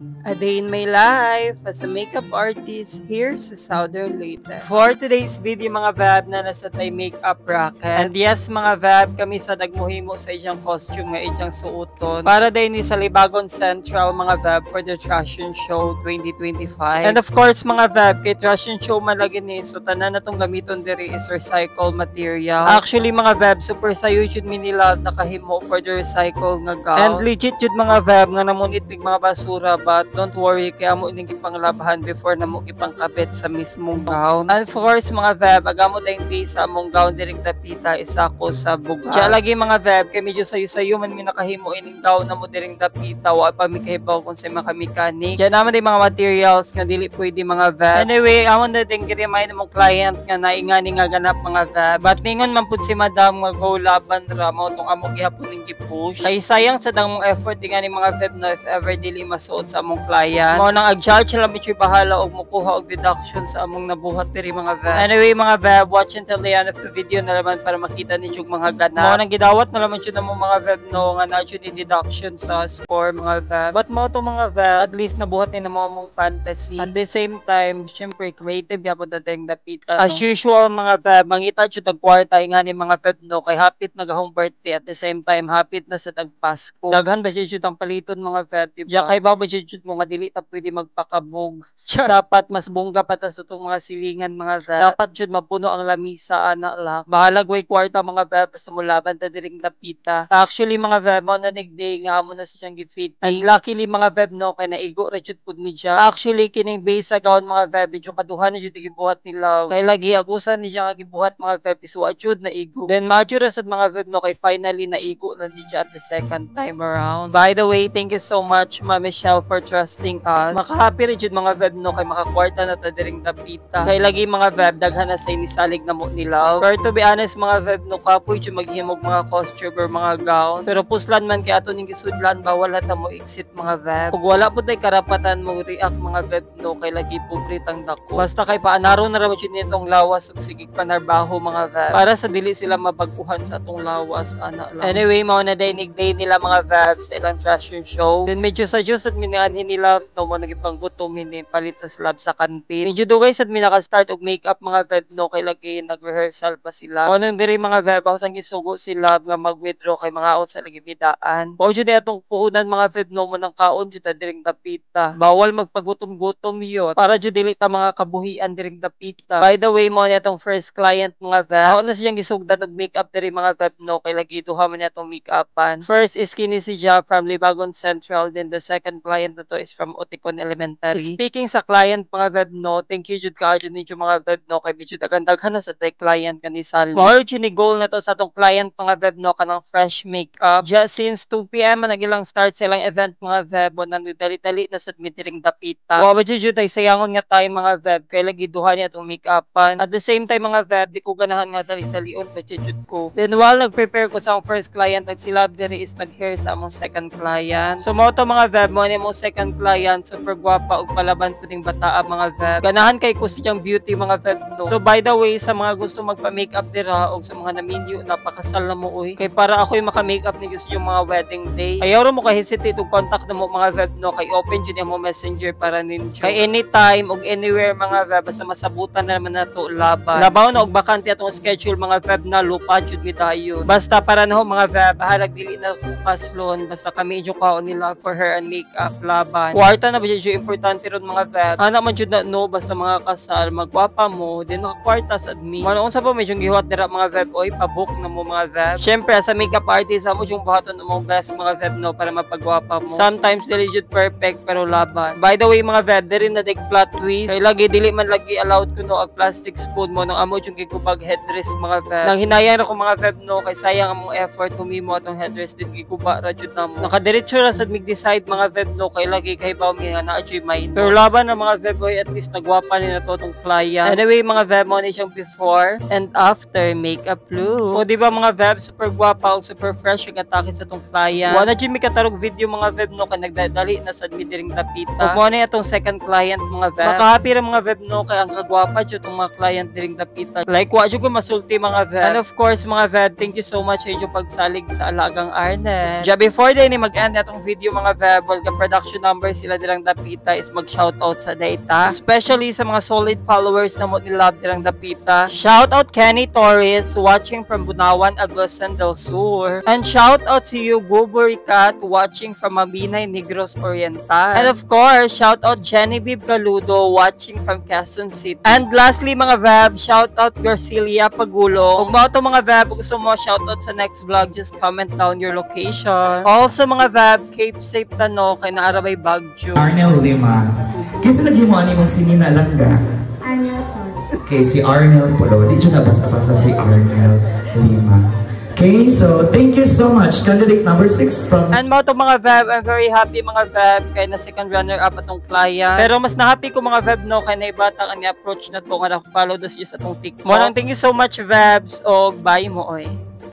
A day in my life as a makeup artist here sa Southern Leyte. For today's video mga Vab na nasa tay makeup racket. And yes mga Vab, kami sa nagmuhimo sa iyang costume nga iyang suoton. Para din ni sa Libagon Central mga Vab for the Fashion Show 2025. And of course mga Vab, kay Fashion Show man lagi ni, so tanan na tong gamiton diri is recycled material. Actually mga Vab, super sayo jud mi nila nakahimo for the recycle nga gown. And legit jud mga Vab nga namunit mig mga basura, but don't worry, kaya mo ining gipanglabahan before na mo gipangkabit sa mismong gown. And of course mga Vab, agamo tayong base sa among gown direct dapita isa ko sa bugas. Diya lagi mga Vab, kay medyo sayo-sayo man mi nakahimo ining gown na mo direct dapita, wa pa mi kahibaw kung sa mga mechanics. Diya naman din mga materials nga dili pwede mga Vab. Anyway, amon na din gi-remind mo client nga naingani nga ganap mga Vab. But ningon man pud si madam nga go laban ra mo tong amo gihapon ning gi-push. Kay sayang sa dang mong effort ingani mga Vab na if ever dili masuot sa among client. Mao nang ag-judge lang mi bahala og mokuha og deduction sa among nabuhat diri mga Vab. Anyway mga Vab, watch until the end of the video na naman para makita ninyo mga ganap. Mao nang gidawat na naman jud mo mga Vab no nga na jud deduction sa score mga Vab. But mao to mga Vab, at least nabuhat ni na mo among fantasy. At the same time, syempre creative gyapon dateng dapita. As usual mga Vab, mangita jud og kwarta ingani mga Vab no kay hapit na home birthday, at the same time hapit na sa tag Pasko. Daghan ba jud ang paliton mga Vab, diba? Kay ba jud mo nga dili ta pwede magpakabog. Dapat mas bongga pa ta sa itong mga silingan mga Vab. Dapat jud mapuno ang lamisa ana lang. Bahalag way kwarta mga Vab sa mulaban ta diring dapita. Actually mga Vab, mo na nigday nga amo na siyang gifit. And luckily mga Vab no kay naigo ra jud pud ni siya. Actually kining base sa gown mga Vab, medyo kaduhan na jud gibuhat nila. Kay lagi agusan ni siya nga gibuhat mga Vab, is wa jud na igo. Then majud sa mga Vab no kay finally naigo na ni siya at the second time around. By the way, thank you so much Ma Michelle for trusting us. Makahappy rin jud mga Vab no kay makakwarta na ta diring dapita. Kay lagi mga Vab daghan na say ni salig na mo nila. Pero to be honest mga Vab no kapoy jud maghimog mga costume or mga gown. Pero puslan man kay ato ning gisudlan bawal ta mo exit mga Vab. Ug wala pud tay karapatan mo react mga Vab no kay lagi public ang dako. Basta kay paanaro na ra mo jud nitong lawas ug sige panarbaho mga Vab para sa dili sila mabaguhan sa atong lawas ana lang. Anyway, mao na day nigday nila mga Vab sa ilang fashion show. Then medyo sa Diyos at minanhin nila no mo nagipanggutom ni palit sa slab sa kantin. Medyo dugay sad mi naka-start og makeup mga Vab no kay lagi nag-rehearsal pa sila. Ano diri mga Vab ako sang gisugo sila nga mag-withdraw kay mga out sa lagi bidaan. Mao jud atong puunan mga Vab no mo nang kaon jud ta diring dapita. Bawal magpagutom-gutom yun para jud dili ta mga kabuhian diring dapita. By the way, mo ni atong first client mga Vab. Ako na siyang gisugdan og makeup diri mga Vab no kay lagi duha man atong makeupan. First is kini si Ja from Libagon Central, then the second client na to is from Oticon Elementary. Speaking sa client mga Vab no, thank you jud kaayo ninyo mga Vab no kay medyo daghan na sa tay client kani Salvi. Mao jud ni goal na to sa atong client mga Vab no kanang fresh makeup. Just since 2 PM man nagilang start silang event mga Vab mo nang dali-dali na sa meeting dapita. Wa ba jud tay sayangon nga time mga Vab kay lagi duha ni atong makeupan. At the same time mga Vab, di ko ganahan nga dali-dalion pa jud ko. Then while nag-prepare ko sa akong first client, nagsilab diri is nag-hair sa among second client. So mo to mga Vab, mo ni mo second client, super gwapa ug palaban puding bataa mga Vab. Ganahan kay ko siyang beauty mga Vab no. So by the way, sa mga gusto magpa-makeup dira og sa mga naminyo napakasal na mo uy. Kay para ako yung maka-makeup ni gusto yung mga wedding day. Ayaw mo ka hesitate og contact na mo mga Vab no kay open jud mo messenger para ninyo. Kay anytime og anywhere mga Vab basta masabutan na naman nato laban. Labaw na og bakante atong schedule mga Vab na lupa jud mi dayon. Basta para na ho mga Vab, bahalag dili na kukas lon basta kami jud kaon nila for hair and makeup laban. Kwarta na ba jud importante ron mga Vab. Ana man jud na no basta mga kasal magwapa mo din makakwarta sa admin. Wala unsa pa medyo gihuat dira mga Vab oy pabook na mo mga Vab. Syempre as a makeup artist amo jung buhaton mo best mga Vab no para mapagwapa mo. Sometimes dili jud perfect pero laban. By the way mga Vab, diri na dig plot twist. Kay lagi dili man lagi allowed kuno ag plastic spoon mo nang amo jung gigubag headrest mga Vab. Nang hinayan ako mga Vab no kay sayang among effort humimo atong headrest din giguba ra jud namo. Nakadiretso ra sad mig decide mga Vab no kay lagi kay baw mi nga naa jud mind. Pero laban na mga Vab oy at least nagwapa ni na to tong client. Anyway mga Vab, mo ni siyang before and after makeup look. O di ba mga Vab, super gwapa ug super fresh ang atake sa tong client. Wala jud mi katarog video mga Vab no kay nagdadali na sad mi diring dapita. Ug mo ni atong second client mga Vab. Makahappy ra mga Vab no kay ang kagwapa jud tong mga client diring dapita. Like wa jud ko masulti mga Vab. And of course mga Vab, thank you so much sa inyong pagsalig sa alagang Arnett. Ja before day ni mag-end atong video mga Vab, well, production question number sila nilang dapita is mag-shoutout sa data. Especially sa mga solid followers na mo nilab nilang dapita. Shoutout Kenny Torres watching from Bunawan, Agusan del Sur. And shoutout to you, Buburicat, watching from Mabinay, Negros Oriental. And of course, shoutout Genevieve Galudo watching from Quezon City. And lastly mga Vab, shoutout Garcilia Pagulo. Kung mo ito mga Vab, gusto mo shoutout sa next vlog, just comment down your location. Also mga Vab, keep safe tano kay naarabay Bagyo. Arnel Lima. Kasi lagi mo ano yung sininalangga? Arnel Paul. Okay, si Arnel Polo. Di siya nabasa-basa si Arnel Lima. Okay, so thank you so much. Candidate number 6 from... And mo itong mga Vab, I'm very happy mga Vab kay na second runner-up atong client. Pero mas na-happy ko mga Vab no kay naibata ka ni approach na to nga na-follow dos sa atong TikTok. Mo lang thank you so much Vabs o bye mo oy.